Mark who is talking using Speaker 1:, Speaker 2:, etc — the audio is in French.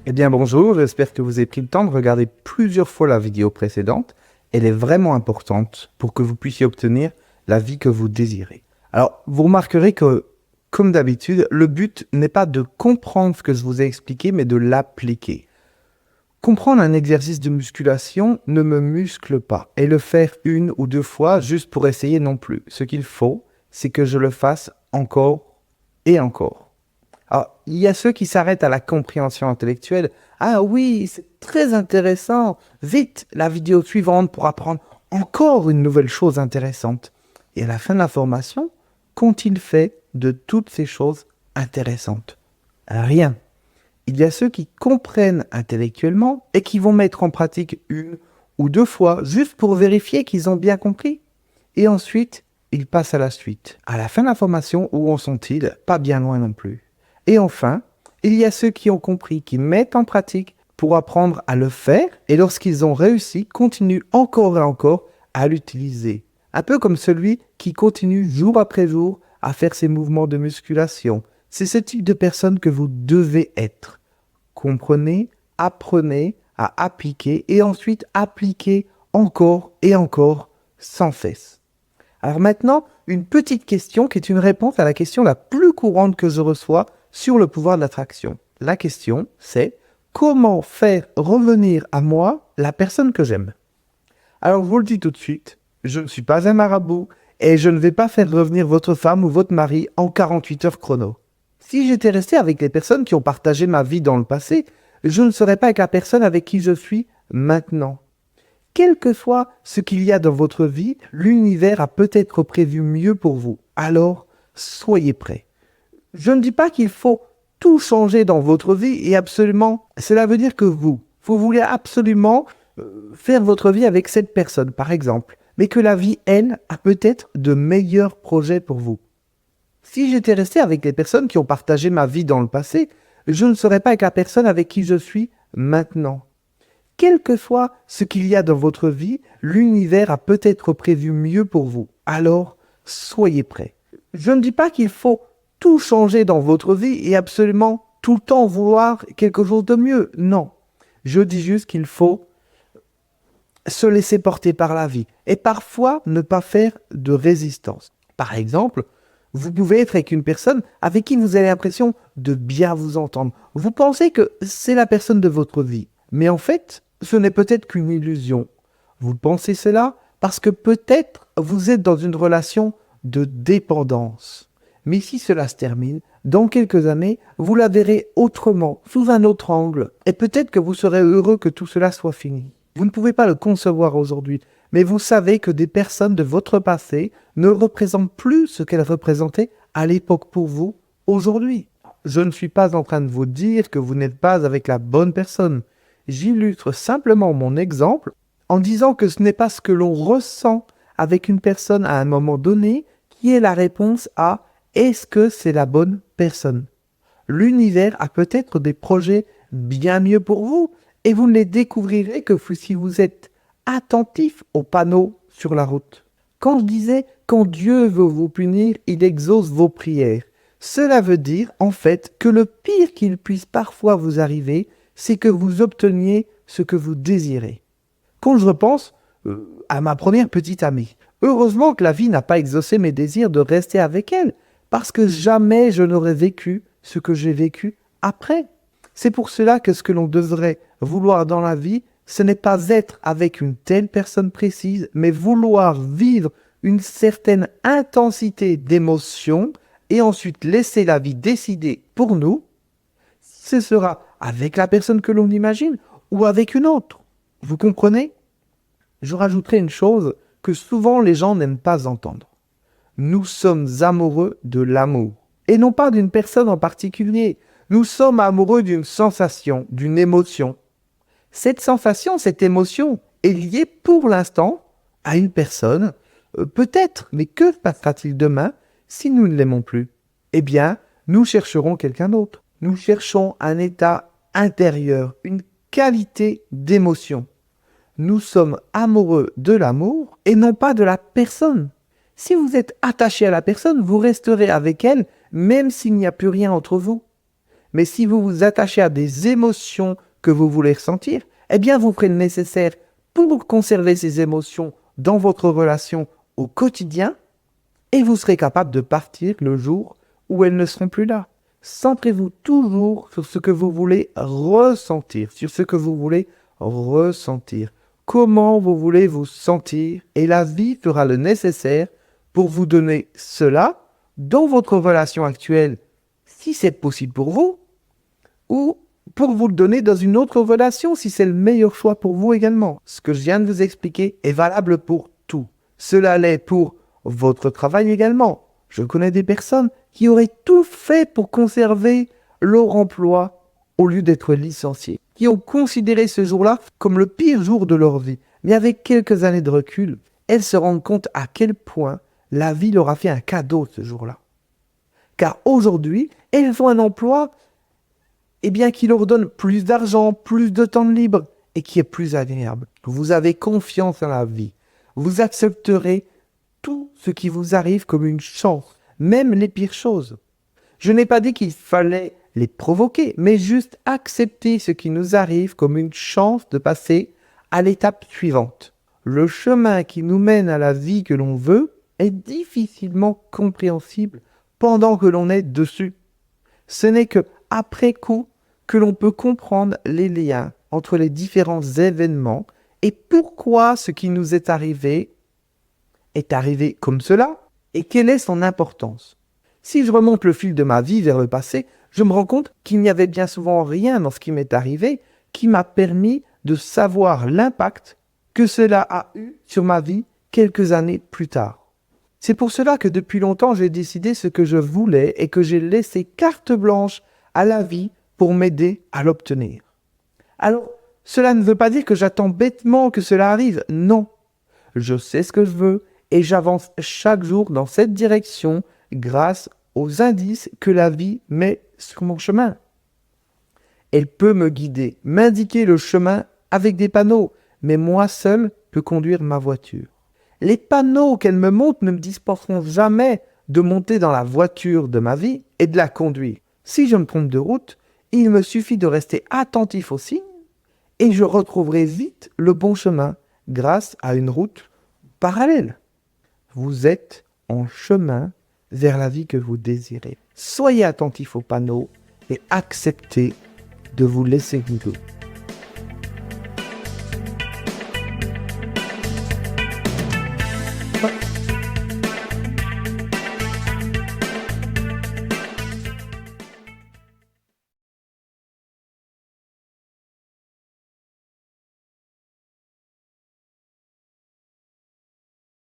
Speaker 1: Eh bien bonjour, j'espère que vous avez pris le temps de regarder plusieurs fois la vidéo précédente. Elle est vraiment importante pour que vous puissiez obtenir la vie que vous désirez. Alors, vous remarquerez que, comme d'habitude, le but n'est pas de comprendre ce que je vous ai expliqué, mais de l'appliquer. Comprendre un exercice de musculation ne me muscle pas, et le faire une ou deux fois juste pour essayer non plus. Ce qu'il faut, c'est que je le fasse encore et encore. Alors, il y a ceux qui s'arrêtent à la compréhension intellectuelle. Ah oui, c'est très intéressant. Vite, la vidéo suivante pour apprendre encore une nouvelle chose intéressante. Et à la fin de la formation, qu'ont-ils fait de toutes ces choses intéressantes? Rien. Il y a ceux qui comprennent intellectuellement et qui vont mettre en pratique une ou deux fois juste pour vérifier qu'ils ont bien compris. Et ensuite, ils passent à la suite. À la fin de la formation, où en sont-ils? Pas bien loin non plus. Et enfin, il y a ceux qui ont compris, qui mettent en pratique pour apprendre à le faire et lorsqu'ils ont réussi, continuent encore et encore à l'utiliser. Un peu comme celui qui continue jour après jour à faire ses mouvements de musculation. C'est ce type de personne que vous devez être. Comprenez, apprenez à appliquer et ensuite appliquez encore et encore sans cesse. Alors maintenant, une petite question qui est une réponse à la question la plus courante que je reçois sur le pouvoir de l'attraction. La question, c'est comment faire revenir à moi la personne que j'aime? Alors, je vous le dis tout de suite, je ne suis pas un marabout et je ne vais pas faire revenir votre femme ou votre mari en 48 heures chrono. Si j'étais resté avec les personnes qui ont partagé ma vie dans le passé, je ne serais pas avec la personne avec qui je suis maintenant. Quel que soit ce qu'il y a dans votre vie, l'univers a peut-être prévu mieux pour vous. Alors, soyez prêts. Je ne dis pas qu'il faut tout changer dans votre vie et absolument, cela veut dire que vous voulez absolument faire votre vie avec cette personne, par exemple, mais que la vie, elle, a peut-être de meilleurs projets pour vous. Si j'étais resté avec les personnes qui ont partagé ma vie dans le passé, je ne serais pas avec la personne avec qui je suis maintenant. Quel que soit ce qu'il y a dans votre vie, l'univers a peut-être prévu mieux pour vous. Alors, soyez prêts. Je ne dis pas qu'il faut tout changer dans votre vie et absolument tout le temps vouloir quelque chose de mieux. Non. Je dis juste qu'il faut se laisser porter par la vie et parfois ne pas faire de résistance. Par exemple, vous pouvez être avec une personne avec qui vous avez l'impression de bien vous entendre. Vous pensez que c'est la personne de votre vie, mais en fait, ce n'est peut-être qu'une illusion. Vous pensez cela parce que peut-être vous êtes dans une relation de dépendance. Mais si cela se termine, dans quelques années, vous la verrez autrement, sous un autre angle, et peut-être que vous serez heureux que tout cela soit fini. Vous ne pouvez pas le concevoir aujourd'hui, mais vous savez que des personnes de votre passé ne représentent plus ce qu'elles représentaient à l'époque pour vous aujourd'hui. Je ne suis pas en train de vous dire que vous n'êtes pas avec la bonne personne. J'illustre simplement mon exemple en disant que ce n'est pas ce que l'on ressent avec une personne à un moment donné qui est la réponse à est-ce que c'est la bonne personne. L'univers a peut-être des projets bien mieux pour vous et vous ne les découvrirez que si vous êtes attentif aux panneaux sur la route. Quand je disais quand Dieu veut vous punir, il exauce vos prières. Cela veut dire en fait que le pire qu'il puisse parfois vous arriver, c'est que vous obteniez ce que vous désirez. Quand je repense à ma première petite amie, heureusement que la vie n'a pas exaucé mes désirs de rester avec elle, parce que jamais je n'aurais vécu ce que j'ai vécu après. C'est pour cela que ce que l'on devrait vouloir dans la vie, ce n'est pas être avec une telle personne précise, mais vouloir vivre une certaine intensité d'émotion et ensuite laisser la vie décider pour nous. Ce sera avec la personne que l'on imagine ou avec une autre. Vous comprenez? Je rajouterai une chose que souvent les gens n'aiment pas entendre. Nous sommes amoureux de l'amour, et non pas d'une personne en particulier. Nous sommes amoureux d'une sensation, d'une émotion. Cette sensation, cette émotion est liée pour l'instant à une personne, peut-être, mais que passera-t-il demain si nous ne l'aimons plus? Eh bien, nous chercherons quelqu'un d'autre. Nous cherchons un état intérieur, une qualité d'émotion. Nous sommes amoureux de l'amour et non pas de la personne. Si vous êtes attaché à la personne, vous resterez avec elle même s'il n'y a plus rien entre vous. Mais si vous vous attachez à des émotions que vous voulez ressentir, eh bien vous ferez le nécessaire pour conserver ces émotions dans votre relation au quotidien et vous serez capable de partir le jour où elles ne seront plus là. Centrez-vous toujours sur ce que vous voulez ressentir, sur ce que vous voulez ressentir. Comment vous voulez vous sentir et la vie fera le nécessaire pour vous donner cela dans votre relation actuelle, si c'est possible pour vous, ou pour vous le donner dans une autre relation, si c'est le meilleur choix pour vous également. Ce que je viens de vous expliquer est valable pour tout. Cela l'est pour votre travail également. Je connais des personnes qui auraient tout fait pour conserver leur emploi au lieu d'être licenciées, qui ont considéré ce jour-là comme le pire jour de leur vie. Mais avec quelques années de recul, elles se rendent compte à quel point la vie leur a fait un cadeau ce jour-là. Car aujourd'hui, elles ont un emploi qui leur donne plus d'argent, plus de temps libre et qui est plus agréable. Vous avez confiance en la vie. Vous accepterez tout ce qui vous arrive comme une chance, même les pires choses. Je n'ai pas dit qu'il fallait les provoquer, mais juste accepter ce qui nous arrive comme une chance de passer à l'étape suivante. Le chemin qui nous mène à la vie que l'on veut est difficilement compréhensible pendant que l'on est dessus. Ce n'est que après coup que l'on peut comprendre les liens entre les différents événements et pourquoi ce qui nous est arrivé comme cela et quelle est son importance. Si je remonte le fil de ma vie vers le passé, je me rends compte qu'il n'y avait bien souvent rien dans ce qui m'est arrivé qui m'a permis de savoir l'impact que cela a eu sur ma vie quelques années plus tard. C'est pour cela que depuis longtemps j'ai décidé ce que je voulais et que j'ai laissé carte blanche à la vie pour m'aider à l'obtenir. Alors, cela ne veut pas dire que j'attends bêtement que cela arrive, non. Je sais ce que je veux et j'avance chaque jour dans cette direction grâce aux indices que la vie met sur mon chemin. Elle peut me guider, m'indiquer le chemin avec des panneaux, mais moi seul peux conduire ma voiture. Les panneaux qu'elle me montre ne me dispenseront jamais de monter dans la voiture de ma vie et de la conduire. Si je me trompe de route, il me suffit de rester attentif aux signes et je retrouverai vite le bon chemin grâce à une route parallèle. Vous êtes en chemin vers la vie que vous désirez. Soyez attentif aux panneaux et acceptez de vous laisser guider.